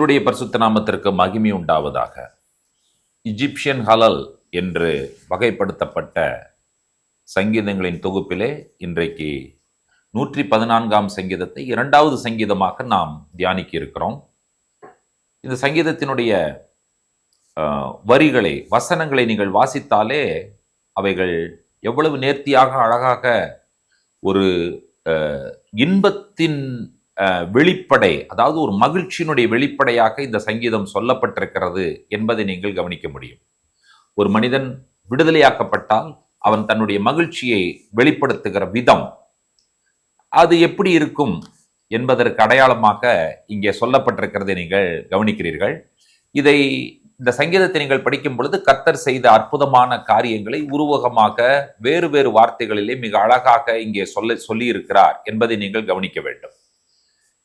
கர்த்தருடைய பரிசுத்த நாமத்திற்கு மகிமை உண்டாவதாக. இஜிப்சியன் ஹலல் என்று வகைப்படுத்தப்பட்ட சங்கீதங்களின் தொகுப்பிலே இன்றைக்கு 114ஆம் சங்கீதத்தை 2வது சங்கீதமாக நாம் தியானிக்க இருக்கிறோம். இந்த சங்கீதத்தினுடைய வரிகளை, வசனங்களை நீங்கள் வாசித்தாலே அவைகள் எவ்வளவு நேர்த்தியாக, அழகாக ஒரு இன்பத்தின் வெளிப்படை, அதாவது ஒரு மகிழ்ச்சியினுடைய வெளிப்படையாக இந்த சங்கீதம் சொல்லப்பட்டிருக்கிறது என்பதை நீங்கள் கவனிக்க முடியும். ஒரு மனிதன் விடுதலையாக்கப்பட்டால் அவன் தன்னுடைய மகிழ்ச்சியை வெளிப்படுத்துகிற விதம் அது எப்படி இருக்கும் என்பதற்கு அடையாளமாக இங்கே சொல்லப்பட்டிருக்கிறதை நீங்கள் கவனிக்கிறீர்கள். இந்த சங்கீதத்தை நீங்கள் படிக்கும் பொழுது கர்த்தர் செய்த அற்புதமான காரியங்களை உருவகமாக வேறு வேறு வார்த்தைகளிலே மிக அழகாக இங்கே சொல்லி இருக்கிறார் என்பதை நீங்கள் கவனிக்க வேண்டும்.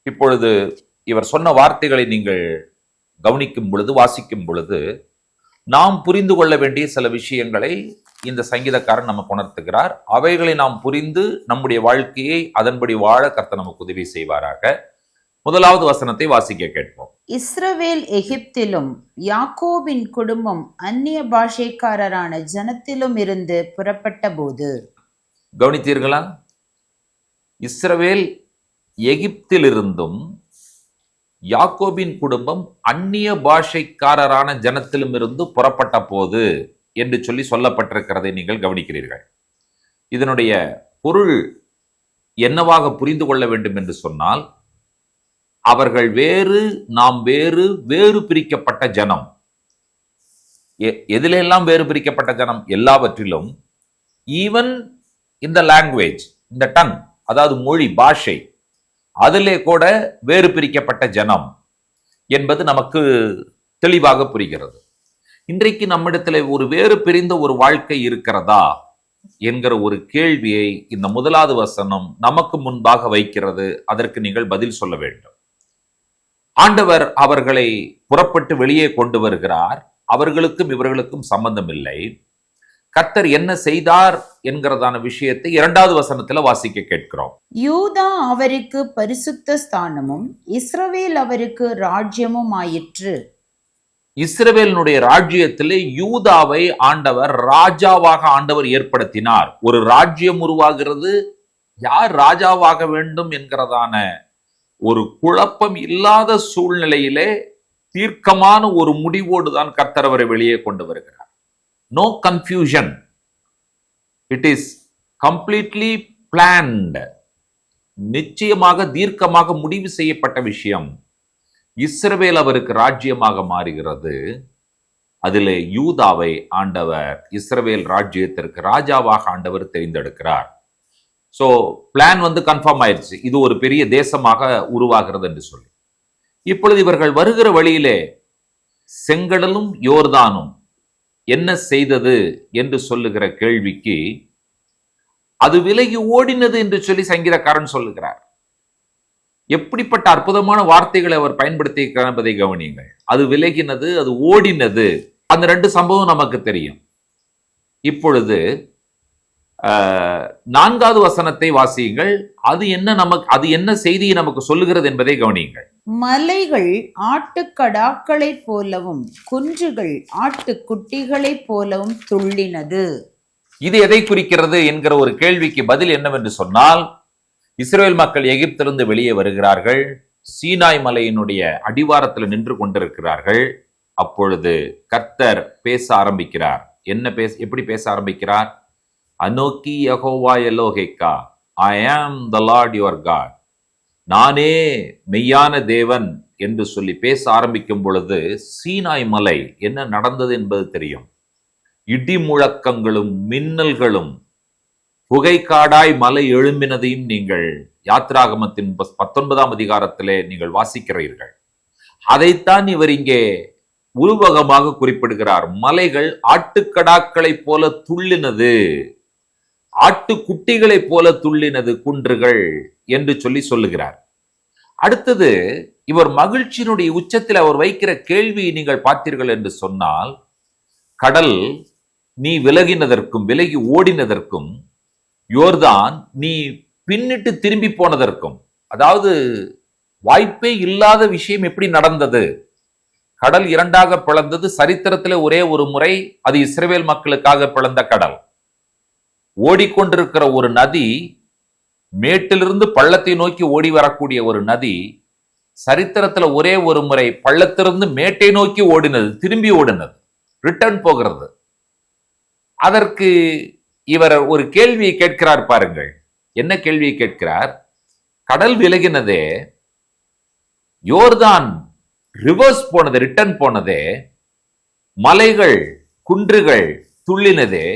இப்பொழுது இவர் சொன்ன வார்த்தைகளை நீங்கள் கவனிக்கும் பொழுது, வாசிக்கும் பொழுது நாம் புரிந்து கொள்ள வேண்டிய சில விஷயங்களை இந்த சங்கீதக்காரன் நமக்கு உணர்த்துகிறார். அவைகளை நாம் புரிந்து நம்முடைய வாழ்க்கையை அதன்படி வாழ கர்த்தர் நமக்கு உதவி செய்வாராக. 1வது வசனத்தை வாசிக்க கேட்போம். இஸ்ரவேல் எகிப்திலும் யாக்கோபின் குடும்பம் அந்நிய பாஷைக்காரரான ஜனத்திலும் இருந்து புறப்பட்ட போது. கவனித்தீர்களா? இஸ்ரவேல் எகிப்திலிருந்தும் யாக்கோபின் குடும்பம் அந்நிய பாஷைக்காரரான ஜனத்திலும் இருந்து புறப்பட்ட போது என்று சொல்லப்பட்டிருக்கிறதை நீங்கள் கவனிக்கிறீர்கள். இதனுடைய பொருள் என்னவாக புரிந்து கொள்ள வேண்டும் என்று சொன்னால், அவர்கள் வேறு, நாம் வேறு, வேறு பிரிக்கப்பட்ட ஜனம். எதிலெல்லாம் வேறு பிரிக்கப்பட்ட ஜனம்? எல்லாவற்றிலும். ஈவன் இந்த லாங்குவேஜ், இந்த டங், அதாவது மொழி, பாஷை, அதிலே கூட வேறு பிரிக்கப்பட்ட ஜனம் என்பது நமக்கு தெளிவாக புரிகிறது. இன்றைக்கு நம்மிடத்தில் ஒரு வேறு பிரிந்த ஒரு வாழ்க்கை இருக்கிறதா என்கிற ஒரு கேள்வியை இந்த 1வது வசனம் நமக்கு முன்பாக வைக்கிறது. அதற்கு நீங்கள் பதில் சொல்ல வேண்டும். ஆண்டவர் அவர்களை புறப்பட்டு வெளியே கொண்டு வருகிறார். அவர்களுக்கும் இவர்களுக்கும் சம்பந்தம் இல்லை. கர்த்தர் என்ன செய்தார் என்கிறதான விஷயத்தை 2வது வசனத்துல வாசிக்க கேட்கிறோம். யூதா அவருக்கு பரிசுத்த ஸ்தானமும் இஸ்ரவேல் அவருக்கு ராஜ்யமும் ஆயிற்று. இஸ்ரவேலினுடைய ராஜ்யத்திலே யூதாவை ஆண்டவர் ராஜாவாக ஏற்படுத்தினார். ஒரு ராஜ்யம் உருவாகிறது. யார் ராஜாவாக வேண்டும் என்கிறதான ஒரு குழப்பம் இல்லாத சூழ்நிலையிலே தீர்க்கமான ஒரு முடிவோடு தான் கர்த்தர் அவரை வெளியே கொண்டு வருகிறார். No confusion. It is completely planned. நிச்சயமாக தீர்க்கமாக முடிவு செய்யப்பட்ட விஷயம். இஸ்ரவேல் அவருக்கு ராஜ்யமாக மாறுகிறது. அதிலே யூதாவை ஆண்டவர் இஸ்ரவேல் ராஜ்யத்திற்கு ராஜாவாக ஆண்டவர் தெரிந்தெடுக்கிறார். சோ பிளான் கன்ஃபார்ம் ஆயிடுச்சு. இது ஒரு பெரிய தேசமாக உருவாகிறது என்று சொல்லி. இப்பொழுது இவர்கள் வருகிற வழியிலே செங்கடலும் யோர்தானும் என்ன செய்தது என்று சொல்லுகிற கேள்விக்கு அது விலகி ஓடினது என்று சொல்லி சங்கீதக்காரன் சொல்லுகிறார். எப்படிப்பட்ட அற்புதமான வார்த்தைகளை அவர் பயன்படுத்தி என்பதை கவனியுங்கள். அது விலகினது, அது ஓடினது. அந்த 2 சம்பவம் நமக்கு தெரியும். இப்பொழுது 4வது வசனத்தை வாசியுங்கள். அது என்ன செய்தியை நமக்கு சொல்லுகிறது என்பதை கவனியுங்கள். மலைகள் ஆட்டுக்கடாக்களைப் போலவும் குன்றுகள் ஆட்டுக்குட்டிகளைப் போலவும் துள்ளினது. இது எதை குறிக்கிறது என்கிற ஒரு கேள்விக்கு பதில் என்னவென்று சொன்னால், இஸ்ரவேல் மக்கள் எகிப்திலிருந்து வெளியே வருகிறார்கள். சீனாய் மலையினுடைய அடிவாரத்தில் நின்று கொண்டிருக்கிறார்கள். அப்பொழுது கர்த்தர் பேச ஆரம்பிக்கிறார். எப்படி பேச ஆரம்பிக்கிறார்? அனோக்கி யெகோவா எலோஹேக்கா, ஐ ஆம் த லார்ட் யுவர் காட். நானே மெய்யான தேவன் என்று சொல்லி பேச ஆரம்பிக்கும் பொழுது சீனாய் மலை என்ன நடந்தது என்பது தெரியும். இடி முழக்கங்களும் மின்னல்களும் புகைக்காடாய் மலை எழும்பினதையும் நீங்கள் யாத்ராகமத்தின் 19ஆம் அதிகாரத்திலே நீங்கள் வாசிக்கிறீர்கள். அதைத்தான் இவர் இங்கே உருவகமாக குறிப்பிடுகிறார். மலைகள் ஆட்டுக்கடாக்களைப் போல துள்ளினது, ஆட்டுக்குட்டிகளைப் போல துள்ளினது குன்றுகள் என்று சொல்லுகிறார். அடுத்தது, இவர் மகிழ்ச்சியினுடைய உச்சத்தில் அவர் வைக்கிற கேள்வியை நீங்கள் பார்த்தீர்கள் என்று சொன்னால், கடல் நீ விலகினதற்கும் விலகி ஓடினதற்கும், யோர்தான் நீ பின்னிட்டு திரும்பி போனதற்கும், அதாவது வாய்ப்பே இல்லாத விஷயம் எப்படி நடந்தது கடல் இரண்டாக பிளந்தது சரித்திரத்தில் ஒரே ஒரு முறை. அது இஸ்ரவேல் மக்களுக்காக பிளந்த கடல். ஓடிக்கொண்டிருக்கிற ஒரு நதி, மேட்டிலிருந்து பள்ளத்தை நோக்கி ஓடி வரக்கூடிய ஒரு நதி சரித்திரத்துல ஒரே ஒரு முறை பள்ளத்திலிருந்து மேட்டை நோக்கி ஓடினது, திரும்பி ஓடினது, ரிட்டர்ன் போகிறது. அதற்கு இவர் ஒரு கேள்வியை கேட்கிறார் பாருங்கள். என்ன கேள்வியை கேட்கிறார்? கடல் விலகினதே, யோர்தான் ரிவர்ஸ் போனது, ரிட்டர்ன் போனதே, மலைகள் குன்றுகள் துள்ளினதே,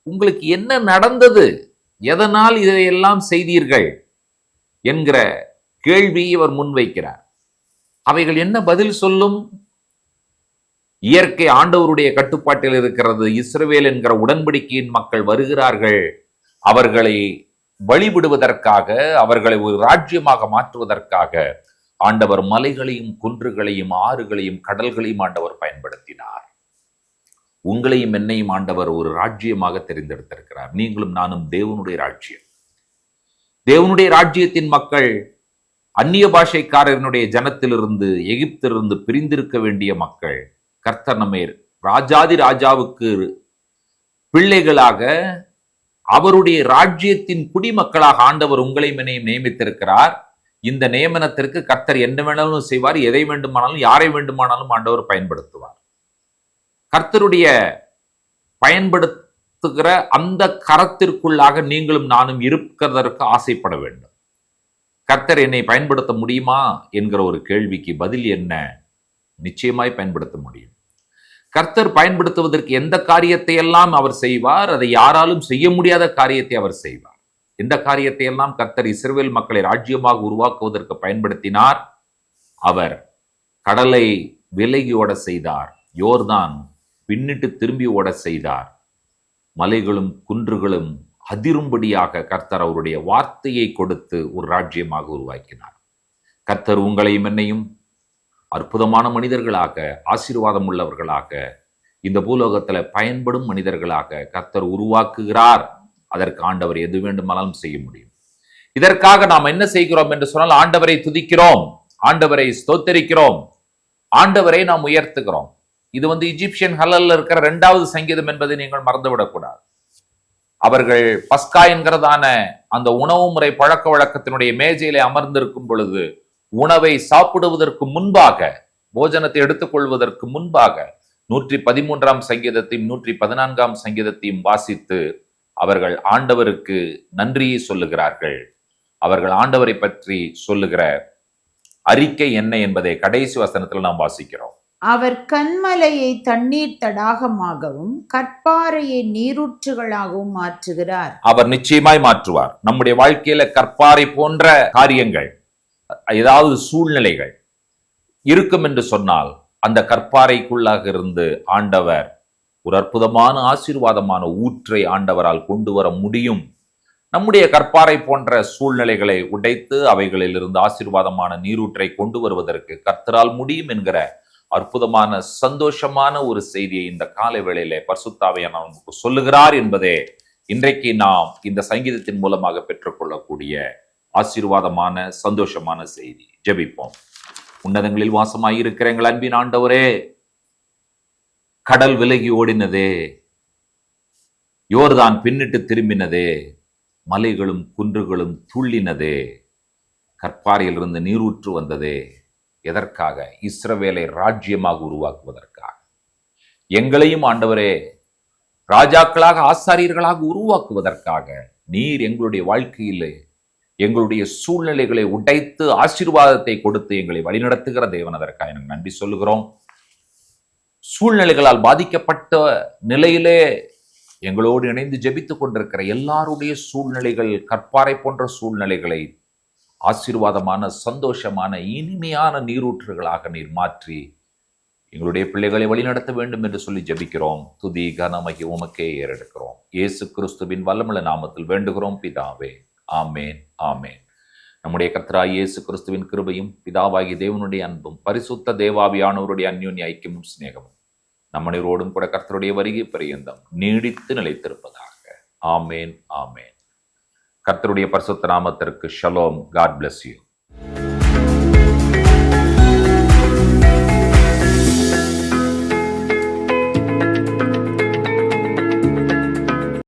உங்களுக்கு என்ன நடந்தது? எதனால் இதையெல்லாம் செய்தீர்கள் என்கிற கேள்வி இவர் முன்வைக்கிறார். அவைகள் என்ன பதில் சொல்லும்? இயற்கை ஆண்டவருடைய கட்டுப்பாட்டில் இருக்கிறது. இஸ்ரவேல் என்கிற உடன்படிக்கையின் மக்கள் வருகிறார்கள். அவர்களை வழிபடுவதற்காக, அவர்களை ஒரு ராஜ்யமாக மாற்றுவதற்காக ஆண்டவர் மலைகளையும் குன்றுகளையும் ஆறுகளையும் கடல்களையும் ஆண்டவர் பயன்படுத்தினார். உங்களையும் என்னையும் ஆண்டவர் ஒரு ராஜ்யமாக தெரிந்தெடுத்திருக்கிறார். நீங்களும் நானும் தேவனுடைய ராஜ்யம். தேவனுடைய ராஜ்யத்தின் மக்கள் அந்நிய பாஷைக்காரனுடைய ஜனத்திலிருந்து, எகிப்திலிருந்து பிரிந்திருக்க வேண்டிய மக்கள். கர்த்தர் நம்மை ராஜாதி ராஜாவுக்கு பிள்ளைகளாக, அவருடைய ராஜ்யத்தின் குடிமக்களாக ஆண்டவர் உங்களையும் என்னையும் நியமித்திருக்கிறார். இந்த நியமனத்திற்கு கர்த்தர் என்ன வேணாலும் செய்வார். எதை வேண்டுமானாலும், யாரை வேண்டுமானாலும் ஆண்டவர் பயன்படுத்துவார். கர்த்தருடைய பயன்படுத்துகிற அந்த கரத்திற்குள்ளாக நீங்களும் நானும் இருக்கிறதற்கு ஆசைப்பட வேண்டும். கர்த்தர் என்னை பயன்படுத்த முடியுமா என்கிற ஒரு கேள்விக்கு பதில் என்ன? நிச்சயமாய் பயன்படுத்த முடியும். கர்த்தர் பயன்படுத்துவதற்கு எந்த காரியத்தை எல்லாம் அவர் செய்வார், அதை யாராலும் செய்ய முடியாத காரியத்தை அவர் செய்வார். எந்த காரியத்தை எல்லாம் கர்த்தர் இஸ்ரவேல் மக்களை ராஜ்யமாக உருவாக்குவதற்கு பயன்படுத்தினார்? அவர் கடலை விலகி ஓட செய்தார். யோர்தான் பின்னிட்டு திரும்பி ஓட செய்தார். மலைகளும் குன்றுகளும் அதிரும்படியாக கர்த்தர் அவருடைய வார்த்தையை கொடுத்து ஒரு ராஜ்யமாக உருவாக்கினார். கர்த்தர் உங்களையும் என்னையும் அற்புதமான மனிதர்களாக, ஆசீர்வாதம் உள்ளவர்களாக, இந்த பூலோகத்துல பயன்படும் மனிதர்களாக கர்த்தர் உருவாக்குகிறார். அதற்கு ஆண்டவர் எது வேண்டுமானாலும் செய்ய முடியும். இதற்காக நாம் என்ன செய்கிறோம் என்று சொன்னால், ஆண்டவரை துதிக்கிறோம், ஆண்டவரை ஸ்தோத்தரிக்கிறோம், ஆண்டவரை நாம் உயர்த்துகிறோம். இது இஜிப்சியன் ஹல்லல்ல இருக்கிற 2வது சங்கீதம் என்பதை நீங்கள் மறந்துவிடக்கூடாது. அவர்கள் பஸ்கா என்கிறதான அந்த உணவு முறை பழக்க வழக்கத்தினுடைய மேஜையிலே அமர்ந்திருக்கும் பொழுது, உணவை சாப்பிடுவதற்கு முன்பாக, போஜனத்தை எடுத்துக்கொள்வதற்கு முன்பாக 113ஆம் சங்கீதத்தையும் 114ஆம் சங்கீதத்தையும் வாசித்து அவர்கள் ஆண்டவருக்கு நன்றியை சொல்லுகிறார்கள். அவர்கள் ஆண்டவரை பற்றி சொல்லுகிற அறிக்கை என்ன என்பதை கடைசி வசனத்தில் நாம் வாசிக்கிறோம். அவர் கன்மலையை தண்ணீர் தடாகமாகவும் கற்பாறையை நீரூற்றுகளாகவும் மாற்றுகிறார். அவர் நிச்சயமாய் மாற்றுவார். நம்முடைய வாழ்க்கையில கற்பாறை போன்ற காரியங்கள், ஏதாவது சூழ்நிலைகள் இருக்கும் என்று சொன்னால், அந்த கற்பாறைக்குள்ளாக இருந்து ஆண்டவர் ஒரு அற்புதமான ஆசீர்வாதமான ஊற்றை ஆண்டவரால் கொண்டு வர முடியும். நம்முடைய கற்பாறை போன்ற சூழ்நிலைகளை உடைத்து அவைகளில் இருந்து ஆசீர்வாதமான நீரூற்றை கொண்டு வருவதற்கு கர்த்தரால் முடியும் என்கிற அற்புதமான சந்தோஷமான ஒரு செய்தியை இந்த காலை வேளையிலே பரிசுத்த ஆவியானவர் நமக்கு சொல்லுகிறார் என்பதே இன்றைக்கு நாம் இந்த சங்கீதத்தின் மூலமாக பெற்றுக்கொள்ளக்கூடிய ஆசீர்வாதமான சந்தோஷமான செய்தி. ஜெபிப்போம். உன்னதங்களில் வாசமாய் இருக்கிற எங்கள் அன்பின் ஆண்டவரே, கடல் விலகி ஓடினதே, யோர்தான் பின்னிட்டு திரும்பினதே, மலைகளும் குன்றுகளும் துள்ளினதே, கற்பாறையிலிருந்து நீரூற்று வந்ததே. எதற்காக? இஸ்ரவேலை ராஜ்யமாக உருவாக்குவதற்காக. எங்களையும் ஆண்டவரே ராஜாக்களாக, ஆசாரியர்களாக உருவாக்குவதற்காக நீர் எங்களுடைய வாழ்க்கையிலே எங்களுடைய சூழ்நிலைகளை உடைத்து ஆசீர்வாதத்தை கொடுத்து எங்களை வழிநடத்துகிற தேவன். அதற்காக எனக்கு நன்றி சொல்லுகிறோம். சூழ்நிலைகளால் பாதிக்கப்பட்ட நிலையிலே எங்களோடு இணைந்து ஜெபித்துக் கொண்டிருக்கிற எல்லாருடைய சூழ்நிலைகள், கற்பாறை போன்ற சூழ்நிலைகளை ஆசீர்வாதமான சந்தோஷமான இனிமையான நீரூற்றுகளாக நீர் மாற்றி எங்களுடைய பிள்ளைகளை வழிநடத்த வேண்டும் என்று சொல்லி ஜெபிக்கிறோம். துதி கனமகி உமக்கே ஏறெடுக்கிறோம். இயேசு கிறிஸ்துவின் வல்லமுள்ள நாமத்தில் வேண்டுகிறோம் பிதாவே. ஆமேன், ஆமேன். நம்முடைய கர்த்தராகிய இயேசு கிறிஸ்துவின் கிருபையும் பிதாவாகிய தேவனுடைய அன்பும் பரிசுத்த தேவாவியானவருடைய அந்யோன்ய ஐக்கியமும் சிநேகமும் நம்மனோடும் கூட கர்த்தருடைய வருகை பரியந்தம் நீடித்து நிலைத்திருப்பதாக. ஆமேன், ஆமேன். கர்த்தருடைய பரிசுத்த நாமத்திற்கு ஷலோம். God bless you.